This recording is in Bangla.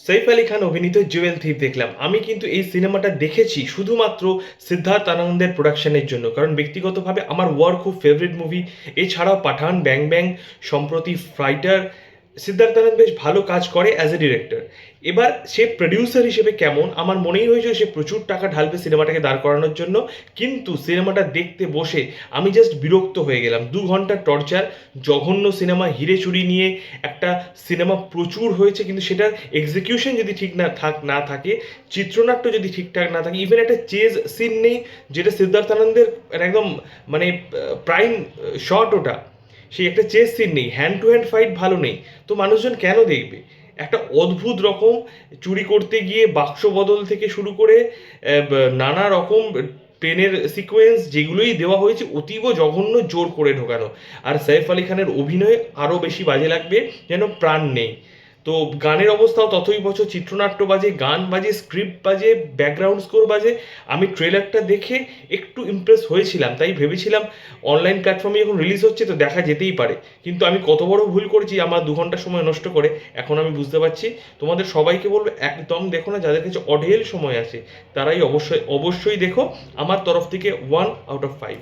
সৈফ আলী খান অভিনীত জুয়েল থিপ দেখলাম। আমি কিন্তু এই সিনেমাটা দেখেছি শুধুমাত্র সিদ্ধার্থ আনন্দের প্রোডাকশনের জন্য, কারণ ব্যক্তিগতভাবে আমার ওয়ার খুব ফেভারিট মুভি। এছাড়াও পাঠান, ব্যাং ব্যাং, সম্প্রতি ফাইটার, সিদ্ধার্থ আনন্দ বেশ ভালো কাজ করে অ্যাজ এ ডিরেক্টর। এবার সে প্রডিউসার হিসেবে কেমন, আমার মনেই হয়েছিল সে প্রচুর টাকা ঢালবে সিনেমাটাকে দাঁড় করানোর জন্য। কিন্তু সিনেমাটা দেখতে বসে আমি জাস্ট বিরক্ত হয়ে গেলাম। 2 ঘন্টার টর্চার, জঘন্য সিনেমা, হিরে চুরি নিয়ে একটা সিনেমা প্রচুর হয়েছে, কিন্তু সেটার এক্সিকিউশন যদি ঠিক না থাকে, চিত্রনাট্য যদি ঠিকঠাক না থাকে, ইভেন একটা চেজ সিন নেই, যেটা সিদ্ধার্থ আনন্দের একদম মানে প্রাইম শট ওটা। সেই একটা চেস সিন নেই, হ্যান্ড টু হ্যান্ড ফাইট ভালো নেই। তো মানুষজন কেন দেখবে? একটা অদ্ভুত রকম চুরি করতে গিয়ে বাক্স বদল থেকে শুরু করে নানা রকম ট্রেনের সিকোয়েন্স যেগুলোই দেওয়া হয়েছে অতীব জঘন্য, জোর করে ঢোকানো। আর সাইফ আলী খানের অভিনয়ে আরও বেশি বাজে লাগবে, যেন প্রাণ নেই। তো গানের অবস্থাও ততই বছর, চিত্রনাট্য বাজে, গান বাজে, স্ক্রিপ্ট বাজে, ব্যাকগ্রাউন্ড স্কোর বাজে। আমি ট্রেলারটা দেখে একটু ইমপ্রেস হয়েছিলাম, তাই ভেবেছিলাম অনলাইন প্ল্যাটফর্মে যখন রিলিজ হচ্ছে তো দেখা যেতেই পারে। কিন্তু আমি কত বড় ভুল করেছি আমার 2 ঘন্টা সময় নষ্ট করে, এখন আমি বুঝতে পারছি। তোমাদের সবাইকে বলবো একদম দেখো না, যাদের কাছে অঢেল সময় আছে তারাই অবশ্যই অবশ্যই দেখো। আমার তরফ থেকে 1/5।